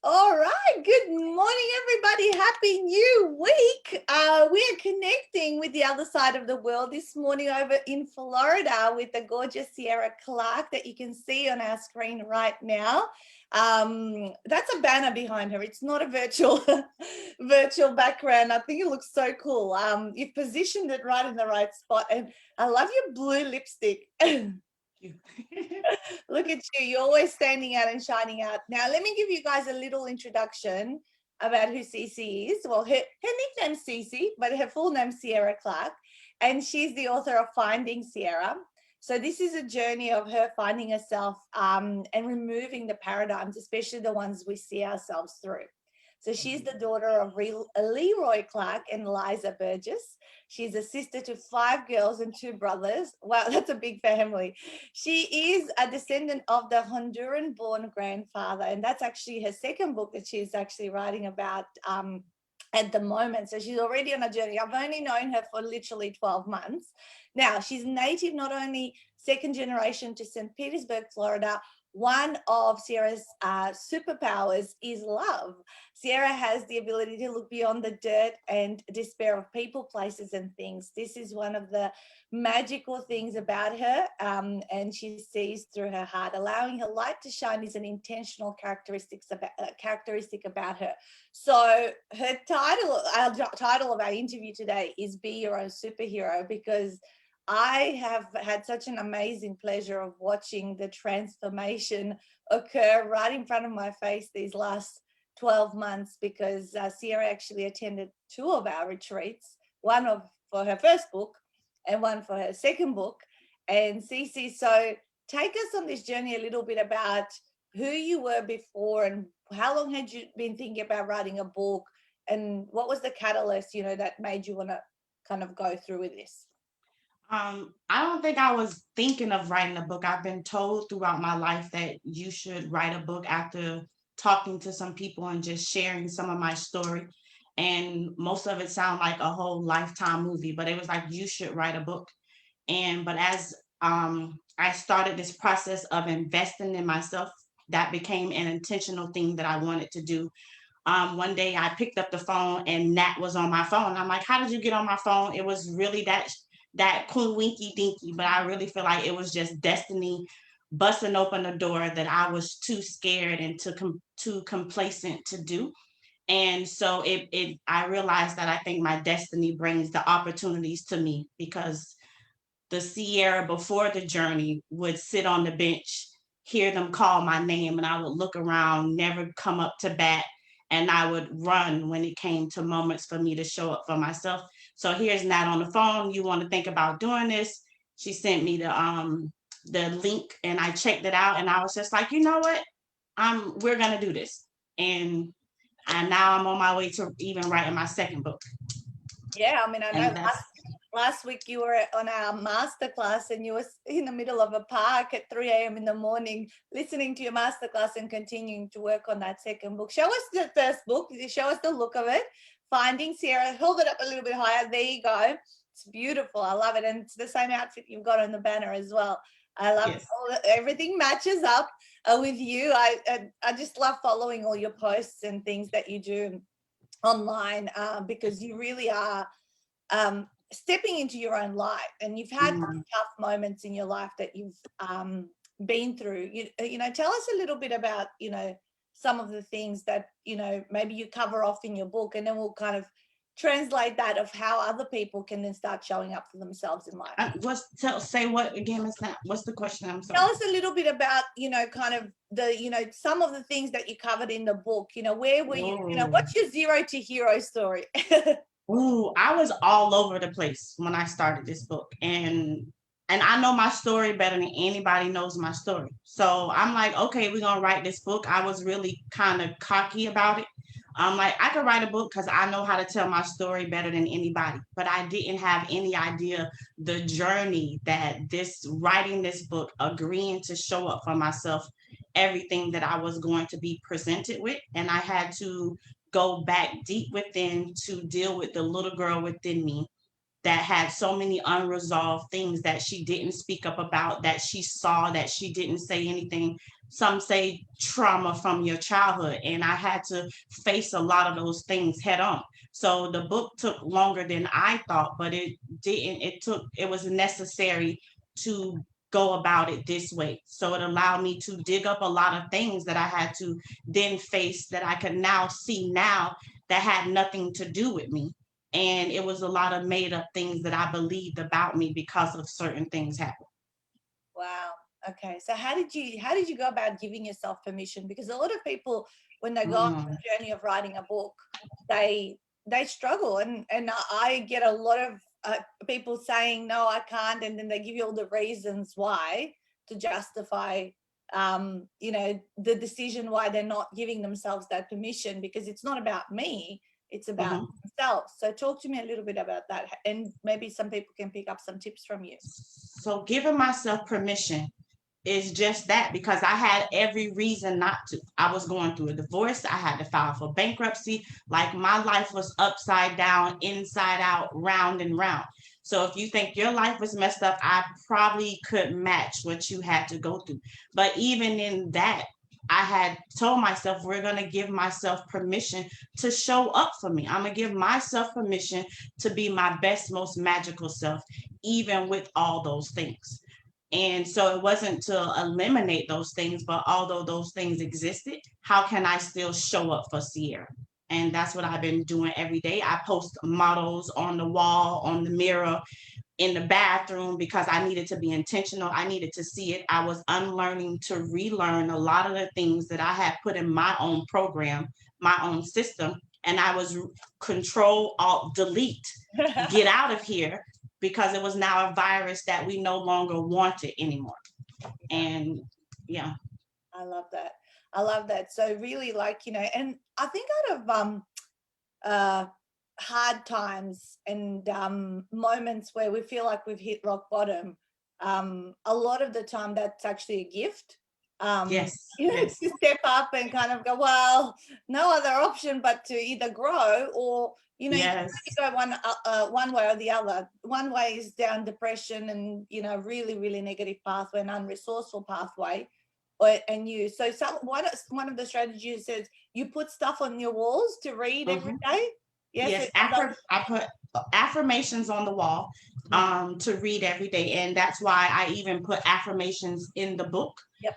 All right. Good morning, everybody. Happy new week. We are connecting with the other side of the world this morning over in Florida with the gorgeous Sierra Clark that you can see on our screen right now. That's a banner behind her. It's not a virtual virtual background. I think it looks so cool. You've positioned it right in the right spot, and I love your blue lipstick. Look at you. You're always standing out and shining out. Now, let me give you guys a little introduction about who Cece is. Well, her nickname's Cece, but her full name's Sierra Clark, and she's the author of Finding Sierra. So this is a journey of her finding herself and removing the paradigms, especially the ones we see ourselves through. So she's the daughter of Leroy Clark and Eliza Burgess. She's a sister to 5 girls and 2 brothers. Wow, that's a big family. She is a descendant of the Honduran-born grandfather, and that's actually her second book that she's actually writing about at the moment. So she's already on a journey. I've only known her for literally 12 months. Now, she's native, not only second generation to St. Petersburg, Florida. One of Sierra's superpowers is love. Sierra has the ability to look beyond the dirt and despair of people, places, and things. This is one of the magical things about her, and she sees through her heart. Allowing her light to shine is an intentional characteristic about her. So her our title of our interview today is Be Your Own Superhero, because I have had such an amazing pleasure of watching the transformation occur right in front of my face these last 12 months, because Sierra actually attended 2 of our retreats, one for her first book and one for her second book. And Cece, so take us on this journey a little bit about who you were before and how long had you been thinking about writing a book, and what was the catalyst, that made you want to kind of go through with this? I don't think I was thinking of writing a book. I've been told throughout my life that you should write a book after talking to some people and just sharing some of my story. And most of it sounded like a whole lifetime movie, but it was like you should write a book. But as I started this process of investing in myself, that became an intentional thing that I wanted to do. One day I picked up the phone and Nat was on my phone. I'm like, how did you get on my phone? It was really that cool winky dinky, but I really feel like it was just destiny busting open a door that I was too scared and too complacent to do. And so I realized that I think my destiny brings the opportunities to me, because the Sierra before the journey would sit on the bench, hear them call my name, and I would look around, never come up to bat, and I would run when it came to moments for me to show up for myself. So here's Nat on the phone. You want to think about doing this? She sent me the link, and I checked it out, and I was just like, you know what? We're gonna do this, and now I'm on my way to even writing my second book, Yeah, I mean, I know and that's last week you were on our masterclass and you were in the middle of a park at 3 a.m. in the morning listening to your masterclass and continuing to work on that second book. Show us the first book. Show us the look of it. Finding Sierra. Hold it up a little bit higher. There you go. It's beautiful. I love it. And it's the same outfit you've got on the banner as well. I love yes. everything matches up with you. I just love following all your posts and things that you do online, because you really are stepping into your own light, and you've had Mhm. tough moments in your life that you've been through. Tell us a little bit about some of the things that maybe you cover off in your book, and then we'll kind of translate that of how other people can then start showing up for themselves in life. Say what again, Miss Nat? What's the question? I'm Tell sorry. us a little bit about kind of the some of the things that you covered in the book. Where were you, Oh, what's your zero to hero story? I was all over the place when I started this book, and I know my story better than anybody knows my story. So I'm like, okay, we're gonna write this book. I was really kind of cocky about it. I'm like, I could write a book because I know how to tell my story better than anybody. But I didn't have any idea the journey that this writing this book, agreeing to show up for myself, everything that I was going to be presented with, and I had to go back deep within to deal with the little girl within me that had so many unresolved things that she didn't speak up about, that she saw, that she didn't say anything. Some say trauma from your childhood. And I had to face a lot of those things head on. So the book took longer than I thought, but it didn't. It was necessary to go about it this way. So it allowed me to dig up a lot of things that I had to then face, that I could now see now, that had nothing to do with me. And it was a lot of made up things that I believed about me because of certain things happening. Wow. Okay. So how did you go about giving yourself permission? Because a lot of people, when they go on the journey of writing a book, they struggle, and I get a lot of people saying no, I can't, and then they give you all the reasons why to justify the decision why they're not giving themselves that permission, because it's not about me, it's about themselves. So talk to me a little bit about that, and maybe some people can pick up some tips from you. So giving myself permission is just that, because I had every reason not to. I was going through a divorce. I had to file for bankruptcy. Like, my life was upside down, inside out, round and round. So if you think your life was messed up, I probably could match what you had to go through. But even in that, I had told myself, we're going to give myself permission to show up for me. I'm going to give myself permission to be my best, most magical self, even with all those things. And so it wasn't to eliminate those things, but although those things existed, how can I still show up for Sierra? And that's what I've been doing every day. I post models on the wall, on the mirror, in the bathroom, because I needed to be intentional. I needed to see it. I was unlearning to relearn a lot of the things that I had put in my own program, my own system. And I was Control, Alt, Delete, get out of here, because it was now a virus that we no longer wanted anymore. And yeah. I love that. So really, like, and I think out of hard times and moments where we feel like we've hit rock bottom, a lot of the time that's actually a gift. Yes. To step up and kind of go, well, no other option but to either grow or you can go one way or the other. One way is down depression and really, really negative pathway, an unresourceful pathway. So one of the strategies says you put stuff on your walls to read every day. Yes, I put affirmations on the wall to read every day, and that's why I even put affirmations in the book. Yep.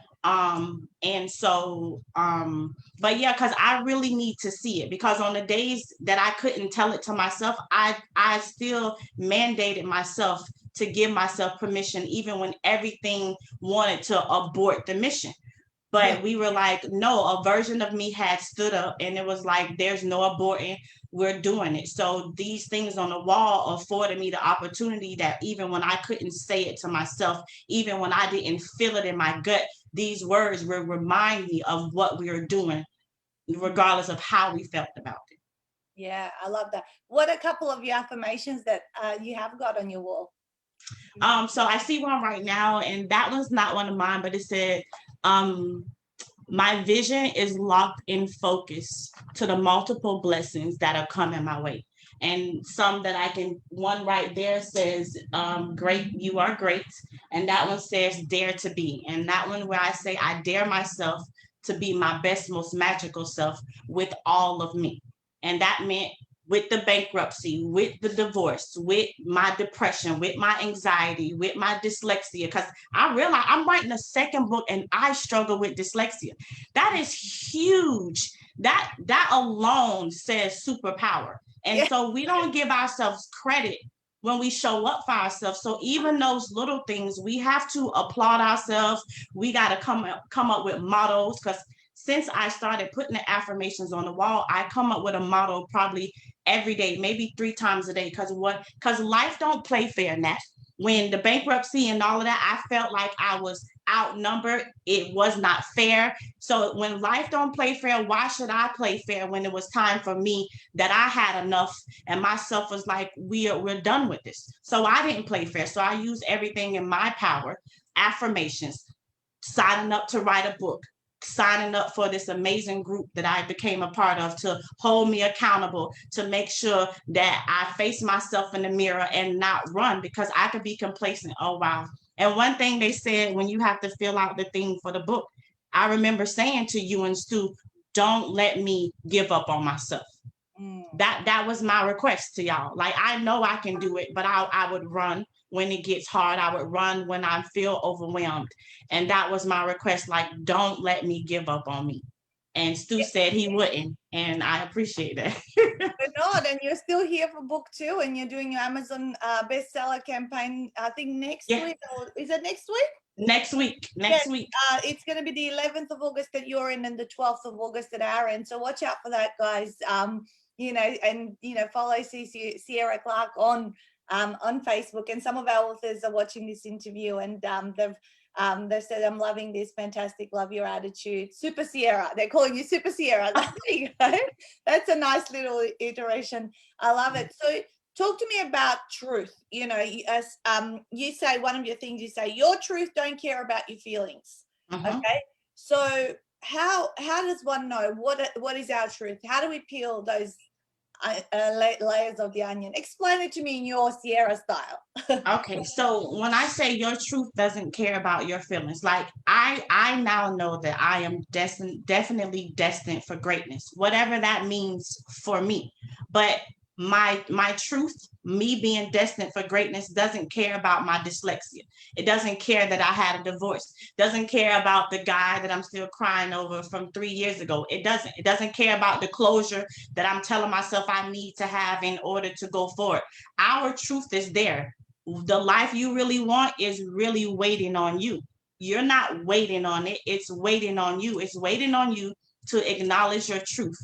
And so, but yeah, because I really need to see it, because on the days that I couldn't tell it to myself, I still mandated myself to give myself permission, even when everything wanted to abort the mission. But we were like, no, a version of me had stood up, and it was like, there's no aborting, we're doing it. So these things on the wall afforded me the opportunity that even when I couldn't say it to myself, even when I didn't feel it in my gut, these words will remind me of what we are doing, regardless of how we felt about it. Yeah, I love that. What a couple of your affirmations that you have got on your wall? So I see one right now, and that one's not one of mine, but it said, my vision is locked in focus to the multiple blessings that are coming my way. And some that one right there says, great, you are great. And that one says, dare to be. And that one where I say, I dare myself to be my best, most magical self with all of me. And that meant with the bankruptcy, with the divorce, with my depression, with my anxiety, with my dyslexia, because I realize I'm writing a second book and I struggle with dyslexia. That is huge. That alone says superpower. And so we don't give ourselves credit when we show up for ourselves. So even those little things, we have to applaud ourselves. We got to come up with mottos, because since I started putting the affirmations on the wall, I come up with a motto probably every day, maybe 3 times a day. Because life don't play fair, Nat. When the bankruptcy and all of that, I felt like I was outnumbered. It was not fair. So when life don't play fair, why should I play fair when it was time for me that I had enough and myself was like, we're done with this. So I didn't play fair. So I used everything in my power, affirmations, signing up to write a book, signing up for this amazing group that I became a part of to hold me accountable, to make sure that I face myself in the mirror and not run, because I could be complacent. Oh, wow. And one thing they said when you have to fill out the thing for the book, I remember saying to you and Stu, don't let me give up on myself. That was my request to y'all. Like, I know I can do it, but I would run when it gets hard. I would run when I feel overwhelmed. And that was my request. Like, don't let me give up on me. And Stu said he wouldn't. And I appreciate that. You're not, and you're still here for book 2, and you're doing your Amazon bestseller campaign, I think next week, or is it next week? Next week. It's going to be the 11th of August that you're in and the 12th of August at our end. So watch out for that, guys. Follow Cece, Sierra Clark on Facebook, and some of our authors are watching this interview, and they've said, I'm loving this, fantastic, love your attitude. Super Sierra, they're calling you Super Sierra. There you go. That's a nice little iteration. I love it. So talk to me about truth. You say, one of your things, you say, your truth, don't care about your feelings. Okay. So how does one know what is our truth? How do we peel those layers of the onion? Explain it to me in your Sierra style. Okay, so when I say your truth doesn't care about your feelings, like I now know that I am definitely destined for greatness, whatever that means for me. But my truth, me being destined for greatness, doesn't care about my dyslexia. It doesn't care that I had a divorce. Doesn't care about the guy that I'm still crying over from 3 years ago. It doesn't care about the closure that I'm telling myself I need to have in order to go forward. Our truth is there. The life you really want is really waiting on you. You're not waiting on it. It's waiting on you. It's waiting on you to acknowledge your truth,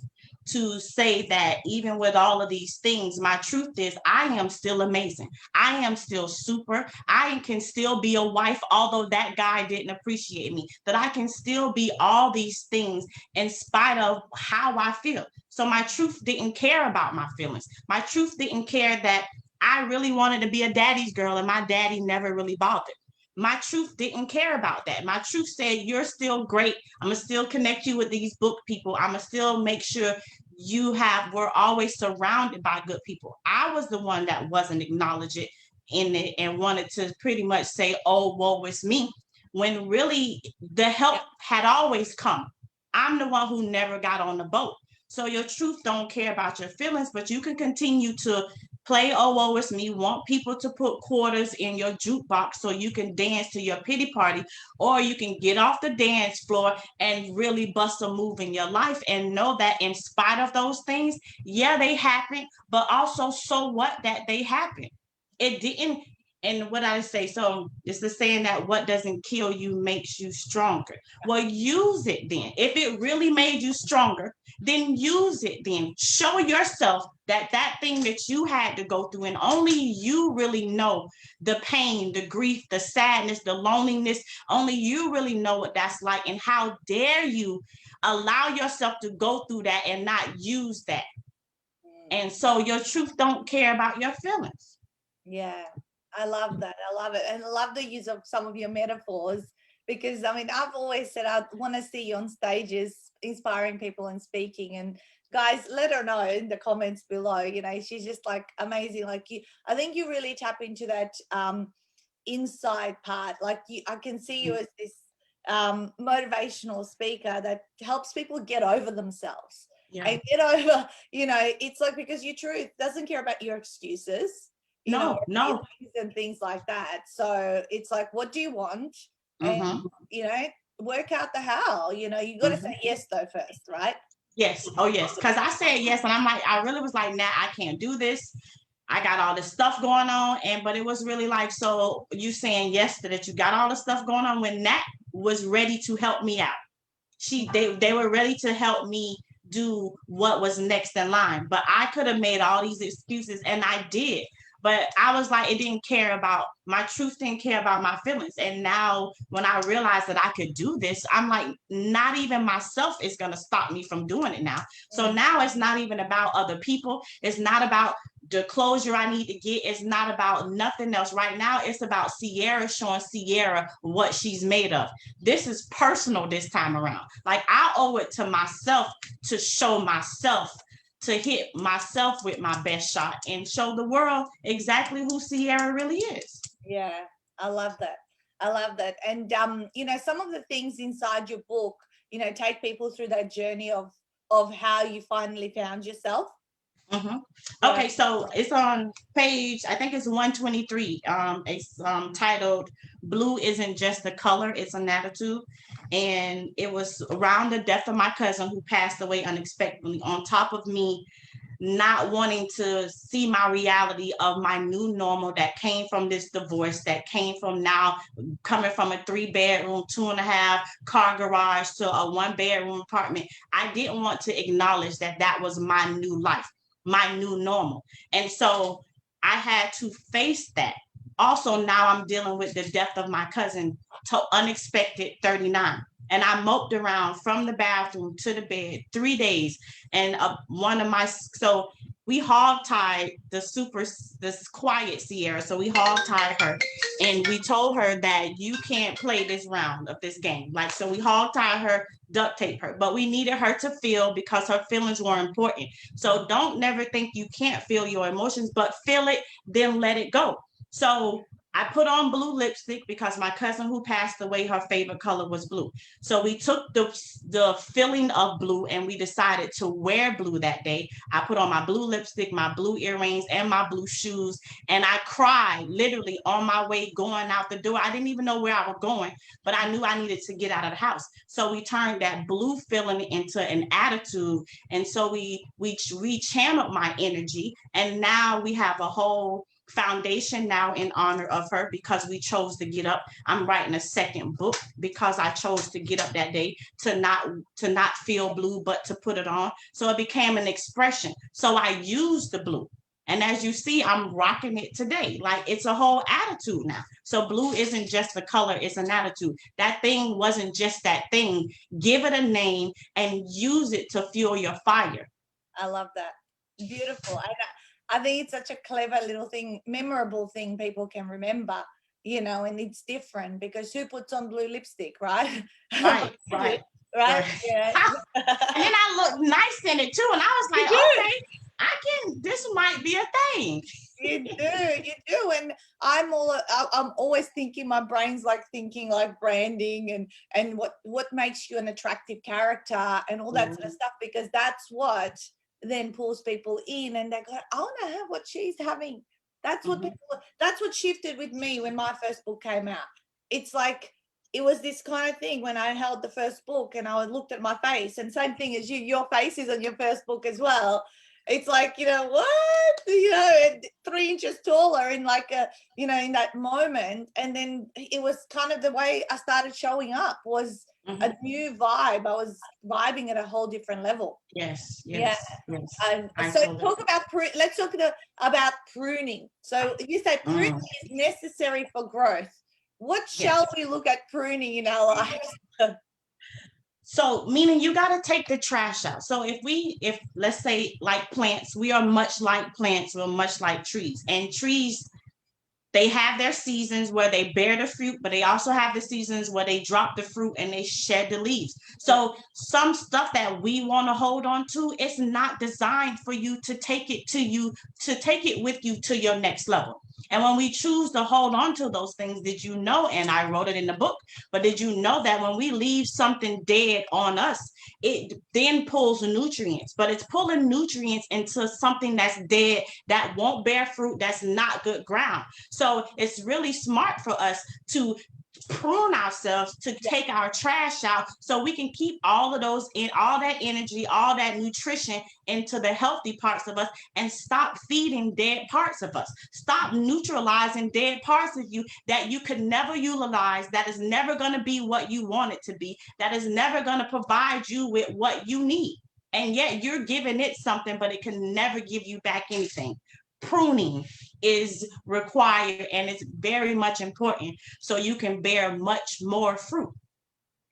to say that even with all of these things, my truth is I am still amazing. I am still super. I can still be a wife, although that guy didn't appreciate me, that I can still be all these things in spite of how I feel. So my truth didn't care about my feelings. My truth didn't care that I really wanted to be a daddy's girl and my daddy never really bothered. My truth didn't care about that. My truth said, you're still great. I'm going to still connect you with these book people. I'm going to still make sure we're always surrounded by good people. I was the one that wasn't acknowledging in it and wanted to pretty much say, oh, woe is me, when really the help had always come. I'm the one who never got on the boat. So your truth don't care about your feelings, but you can continue to play oh woe is me, want people to put quarters in your jukebox so you can dance to your pity party, or you can get off the dance floor and really bust a move in your life and know that in spite of those things, yeah, they happen, but also so what that they happen. It didn't. And what I say, so it's the saying that what doesn't kill you makes you stronger. Well, use it then. If it really made you stronger, then use it then. Show yourself that thing that you had to go through, and only you really know the pain, the grief, the sadness, the loneliness. Only you really know what that's like. And how dare you allow yourself to go through that and not use that? And so your truth don't care about your feelings. Yeah. I love that. I love it. And I love the use of some of your metaphors, because I mean, I've always said I want to see you on stages inspiring people and speaking. And guys, let her know in the comments below. She's just like amazing. Like I think you really tap into that inside part. Like I can see you as this motivational speaker that helps people get over themselves. Yeah. And get over, it's like, because your truth doesn't care about your excuses. No. And things like that. So it's like, what do you want? And work out the how. You got to say yes though first, right? Yes. Oh yes. Because I said yes, and I'm like, I really was like, nah, I can't do this. I got all this stuff going on, but it was really like, so you saying yes to that you got all the stuff going on, when Nat was ready to help me out. They were ready to help me do what was next in line, but I could have made all these excuses, and I did. But I was like, it didn't care about my truth, didn't care about my feelings. And now when I realized that I could do this, I'm like, not even myself is going to stop me from doing it now. So now it's not even about other people. It's not about the closure I need to get. It's not about nothing else. Right now, it's about Sierra showing Sierra what she's made of. This is personal this time around. Like, I owe it to myself to show myself, to hit myself with my best shot and show the world exactly who Sierra really is. Yeah, I love that. I love that. And you know, some of the things inside your book, you know, take people through that journey of how you finally found yourself. Mm-hmm. Yeah. Okay, so it's on page, I think it's 123. It's titled "Blue Isn't Just a Color; It's an Attitude," and it was around the death of my cousin who passed away unexpectedly. On top of me not wanting to see my reality of my new normal that came from this divorce, that came from now coming from a 3-bedroom, 2.5-car garage to a 1-bedroom apartment. I didn't want to acknowledge that that was my new life, my new normal. And so I had to face that. Also, now I'm dealing with the death of my cousin, unexpected 39. And I moped around from the bathroom to the bed 3 days. And so we hog tied this quiet Sierra. So we hog tied her and we told her that you can't play this round of this game. Like, so we hog tied her, duct tape her, but we needed her to feel because her feelings were important. So don't never think you can't feel your emotions, but feel it, then let it go. So I put on blue lipstick because my cousin who passed away, her favorite color was blue. So we took the feeling of blue and we decided to wear blue that day. I put on my blue lipstick, my blue earrings, and my blue shoes. And I cried literally on my way going out the door. I didn't even know where I was going, but I knew I needed to get out of the house. So we turned that blue feeling into an attitude. And so we channeled my energy. And now we have a whole foundation now in honor of her because we chose to get up. I'm writing a second book because I chose to get up that day to not feel blue, but to put it on. So it became an expression. So I used the blue. And as you see, I'm rocking it today. Like, it's a whole attitude now. So blue isn't just a color, it's an attitude. That thing wasn't just that thing. Give it a name and use it to fuel your fire. I love that. Beautiful. I think it's such a clever little thing, memorable thing people can remember, you know, and it's different because who puts on blue lipstick, right? Right, right. Right. Yeah. And then I looked nice in it too. And I was like, okay, this might be a thing. You do. And I'm always thinking, my brain's like thinking like branding and what makes you an attractive character and all that sort of stuff, because that's what then pulls people in and they go, I want to have what she's having. That's what that's what shifted with me when my first book came out. It's like, it was this kind of thing when I held the first book and I looked at my face, and same thing as your face is on your first book as well. It's like, you know, what, you know, 3 inches taller in like a, you know, in that moment. And then it was kind of the way I started showing up was a new vibe. I was vibing at a whole different level. Yes. And so let's talk about pruning. So you say pruning is necessary for growth. What shall we look at pruning in our lives? So meaning you got to take the trash out. So if let's say like plants, we are much like plants, we're much like trees. And trees, they have their seasons where they bear the fruit, but they also have the seasons where they drop the fruit and they shed the leaves. So some stuff that we want to hold on to, it's not designed for you to take it with you to your next level. And when we choose to hold on to those things, did you know, and I wrote it in the book, but did you know that when we leave something dead on us, it then pulls nutrients, but it's pulling nutrients into something that's dead, that won't bear fruit, that's not good ground. So it's really smart for us to prune ourselves, to take our trash out so we can keep all of those in, all that energy, all that nutrition into the healthy parts of us, and stop feeding dead parts of us. Stop neutralizing dead parts of you that you could never utilize, that is never going to be what you want it to be, that is never going to provide you with what you need. And yet you're giving it something, but it can never give you back anything. pruning is required, and it's very much important so you can bear much more fruit.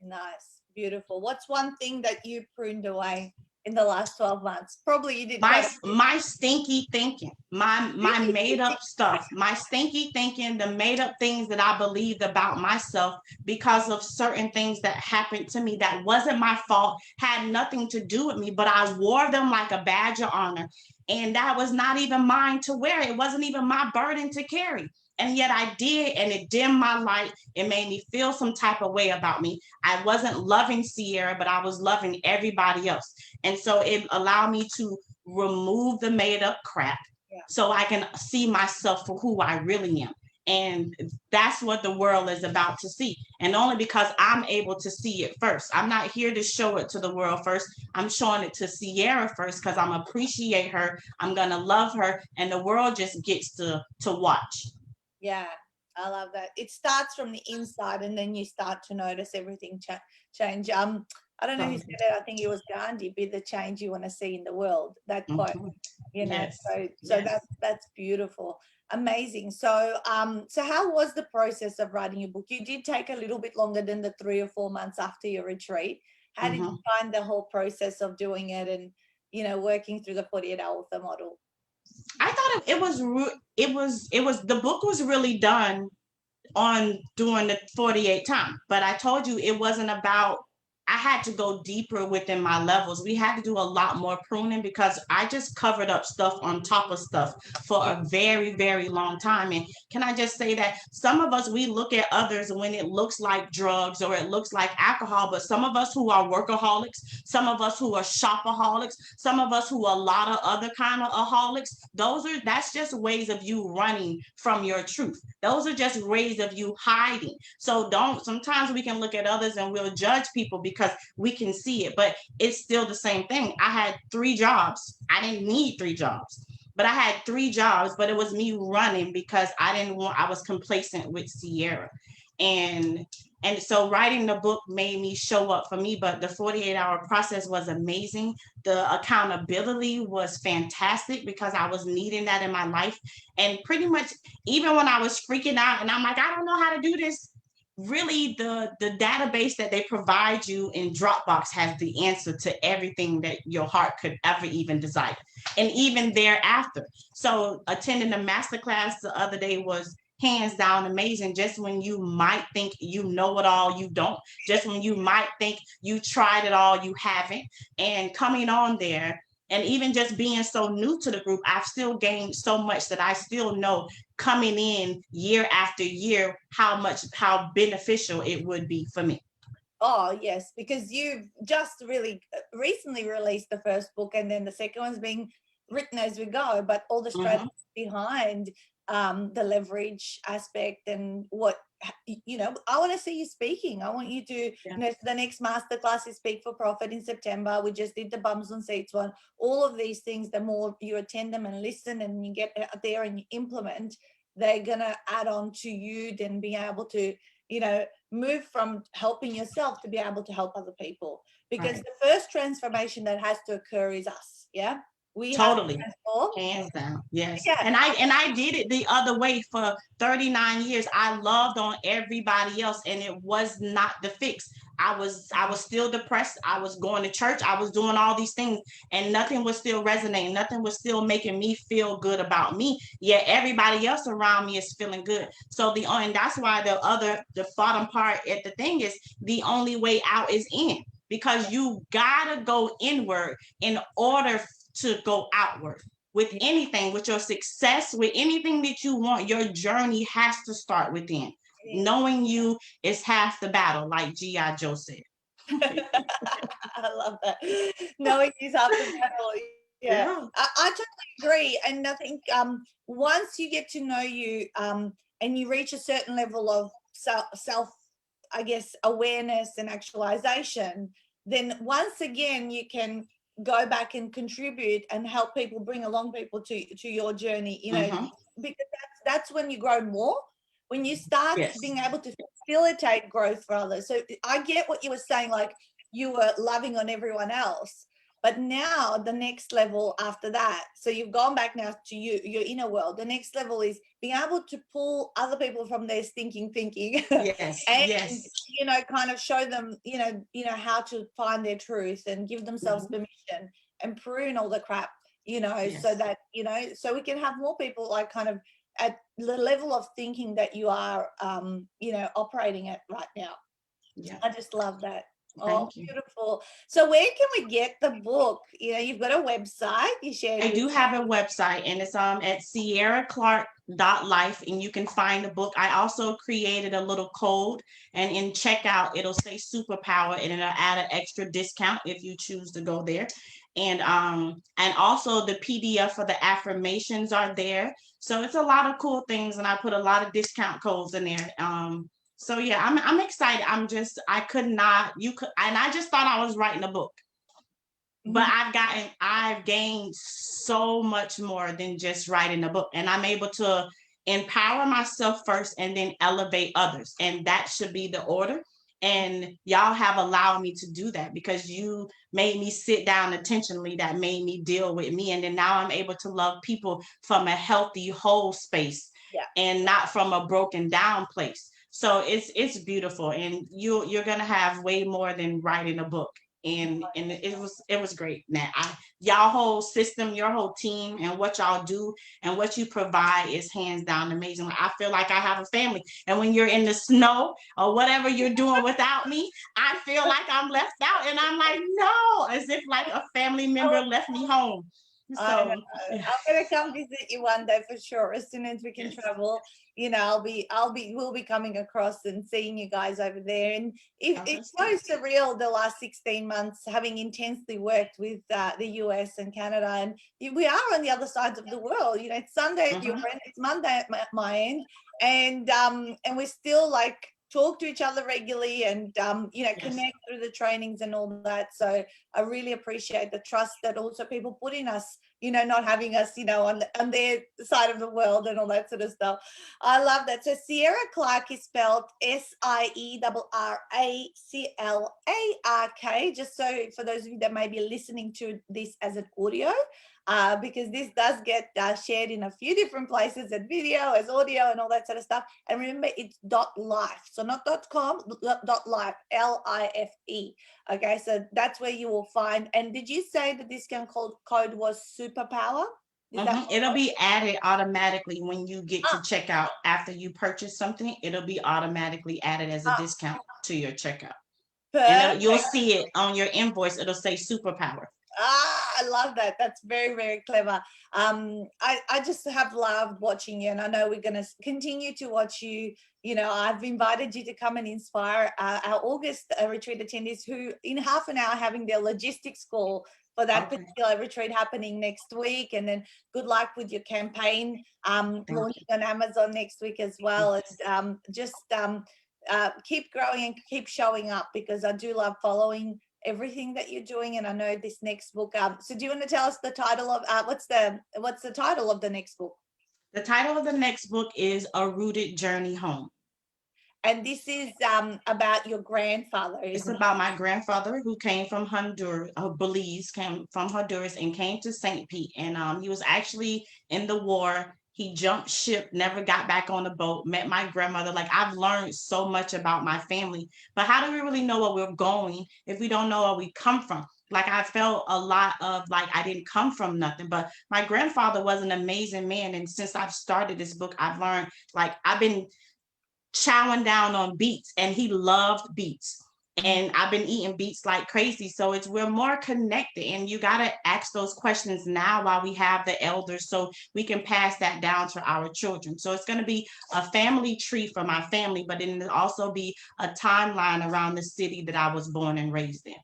Nice, beautiful. What's one thing that you pruned away in the last 12 months? Probably you did my stinky thinking, my made up stuff, my stinky thinking, the made up things that I believed about myself because of certain things that happened to me that wasn't my fault, had nothing to do with me, but I wore them like a badge of honor. And that was not even mine to wear. It wasn't even my burden to carry. And yet I did, and it dimmed my light. It made me feel some type of way about me. I wasn't loving Sierra, but I was loving everybody else. And so it allowed me to remove the made up crap, so I can see myself for who I really am. And that's what the world is about to see. And only because I'm able to see it first. I'm not here to show it to the world first. I'm showing it to Sierra first because I'm appreciate her. I'm going to love her. And the world just gets to watch. Yeah, I love that. It starts from the inside, and then you start to notice everything change. I don't know who said it. I think it was Gandhi. Be the change you want to see in the world. That quote, you know. Yes. So that's beautiful, amazing. So so how was the process of writing your book? You did take a little bit longer than the 3 or 4 months after your retreat. How did you find the whole process of doing it, and working through the 48-hour author model? I thought it was the book was really done on during the 48 time, but I told you it wasn't about, I had to go deeper within my levels. We had to do a lot more pruning because I just covered up stuff on top of stuff for a very, very long time. And can I just say that some of us, we look at others when it looks like drugs or it looks like alcohol, but some of us who are workaholics, some of us who are shopaholics, some of us who are a lot of other kind of aholics, that's just ways of you running from your truth. Those are just ways of you hiding. So sometimes we can look at others and we'll judge people because we can see it, but it's still the same thing. I had 3 jobs. I didn't need 3 jobs, but I had 3 jobs, but it was me running because I was complacent with Sierra. And so writing the book made me show up for me, but the 48-hour process was amazing. The accountability was fantastic because I was needing that in my life. And pretty much even when I was freaking out and I'm like, I don't know how to do this, really the database that they provide you in Dropbox has the answer to everything that your heart could ever even desire, and even thereafter. So attending the masterclass the other day was hands down amazing. Just when you might think you know it all, you don't. Just when you might think you tried it all, you haven't. And coming on there, and even just being so new to the group, I've still gained so much that I still know coming in year after year how beneficial it would be for me. Oh, yes, because you've just really recently released the first book, and then the second one's being written as we go, but all the strategies behind the leverage aspect and what, I want to see you speaking. I want you to, the next masterclass is Speak for Profit in September. We just did the Bums on Seats one. All of these things, the more you attend them and listen and you get out there and you implement, they're going to add on to you then being able to, move from helping yourself to be able to help other people. Because the first transformation that has to occur is us. Yeah. We totally hands down. Yes. Yeah. And I did it the other way for 39 years. I loved on everybody else, and it was not the fix. I was still depressed. I was going to church. I was doing all these things, and nothing was still resonating. Nothing was still making me feel good about me. Yet everybody else around me is feeling good. So and that's why the bottom part at the thing is the only way out is in, because you gotta go inward in order to go outward. With anything, with your success, with anything that you want, your journey has to start within. Knowing you is half the battle, like G.I. Joe said. I love that. Knowing is half the battle. Yeah. I totally agree. And I think once you get to know you and you reach a certain level of self, I guess, awareness and actualization, then once again you can go back and contribute and help people, bring along people to your journey, because that's when you grow more, when you start being able to facilitate growth for others. So I get what you were saying, like you were loving on everyone else, But now the next level after that, so you've gone back now to your inner world. The next level is being able to pull other people from their stinking thinking Yes, and yes. kind of show them, how to find their truth and give themselves Mhm. permission and prune all the crap, Yes. so that, so we can have more people like kind of at the level of thinking that you are, operating at right now. Yeah. I just love that. Oh, Thank you. beautiful. So where can we get the book? You've got a website you shared I with do have a website, and it's at sierraclark.life, and you can find the book. I also created a little code, and in checkout it'll say superpower, and it'll add an extra discount if you choose to go there. And also the PDF for the affirmations are there. So it's a lot of cool things, and I put a lot of discount codes in there. So yeah, I'm excited. I could not, you could, and I just thought I was writing a book, but Mhm. I've gained so much more than just writing a book, and I'm able to empower myself first and then elevate others, and that should be the order. And y'all have allowed me to do that because you made me sit down intentionally. That made me deal with me, and then now I'm able to love people from a healthy whole space Yeah. and not from a broken down place. So it's beautiful, and you're gonna have way more than writing a book. And it was great. Now y'all whole system, your whole team, and what y'all do and what you provide is hands down amazing. I feel like I have a family, and when you're in the snow or whatever you're doing without me, I feel like I'm left out, and I'm like, no, as if like a family member left me home. I know. So yeah. I'm gonna come visit you one day for sure. As soon as we can Yes. travel, we'll be coming across and seeing you guys over there. And Oh, it's that's so good. surreal the last 16 months, having intensely worked with the US and Canada, and we are on the other sides of the world. It's Sunday at your Mhm. end, it's Monday at my end, and we're still like talk to each other regularly and Yes. connect through the trainings and all that. So I really appreciate the trust that also people put in us, not having us, on their side of the world and all that sort of stuff. I love that. So Sierra Clark is spelled SIERRACLARK, just so for those of you that may be listening to this as an audio, because this does get shared in a few different places, as video, as audio, and all that sort of stuff. And remember, it's .life, so not .com, .life, LIFE. Okay, so that's where you will find. And did you say the discount code was superpower? Is that It'll be added automatically when you get to ah, checkout. After you purchase something, it'll be automatically added as a ah, discount to your checkout. And you'll perfect? see it on your invoice. It'll say superpower. I love that. That's very, very clever. I just have loved watching you, and I know we're going to continue to watch you. I've invited you to come and inspire our August retreat attendees who, in half an hour, having their logistics call for that Okay. particular retreat happening next week. And then good luck with your campaign Thank launching on Amazon next week as you. well. And keep growing and keep showing up, because I do love following everything that you're doing, and I know this next book. So do you want to tell us the title of what's the title of the next book? The title of the next book is A Rooted Journey Home. And this is about your grandfather, It's isn't it? about my grandfather who came from Honduras, Belize, came from Honduras and came to St. Pete. And he was actually in the war. He jumped ship, never got back on the boat, met my grandmother. Like, I've learned so much about my family. But how do we really know where we're going if we don't know where we come from? Like, I felt a lot of like I didn't come from nothing. But my grandfather was an amazing man. And since I've started this book, I've learned, like, I've been chowing down on beets, and he loved beets, and I've been eating beets like crazy. So we're more connected, and you got to ask those questions now while we have the elders, so we can pass that down to our children. So it's going to be a family tree for my family, but then it'll also be a timeline around the city that I was born and raised in.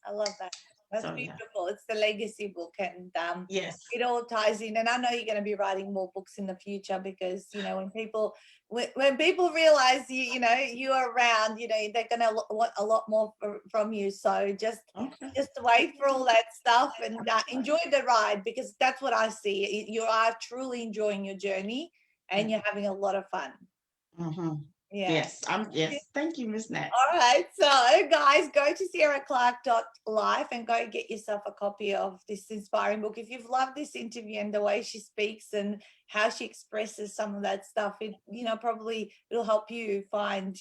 I love that. That's So yeah. beautiful. It's the legacy book, and Yes. it all ties in. And I know you're going to be writing more books in the future, because when people realize you are around, they're going to want a lot more from you. So Okay. just wait for all that stuff and enjoy the ride, because that's what I see. You are truly enjoying your journey, and you're having a lot of fun. Mm-hmm. Yeah. Yes, thank you, Miss Nat. All right, so guys, go to sierraclark.life and go get yourself a copy of this inspiring book. If you've loved this interview and the way she speaks and how she expresses some of that stuff, it probably it'll help you find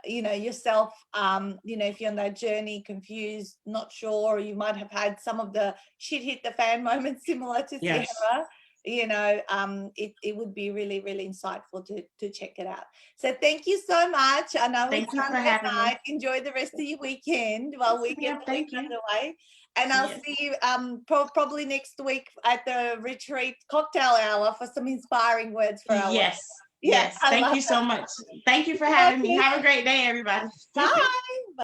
yourself. If you're on that journey, confused, not sure, or you might have had some of the shit hit the fan moments similar to Yes. Sierra. It would be really, really insightful to check it out. So thank you so much. I know Thank it's you for Sunday having me. night. Enjoy the rest of your weekend while we get the week Thank you. underway. And I'll Yes. see you probably next week at the retreat cocktail hour for some inspiring words for our Yes. Yeah, Yes. I Thank love you so much. Thank you for it. having me. Have a great day, everybody. Bye.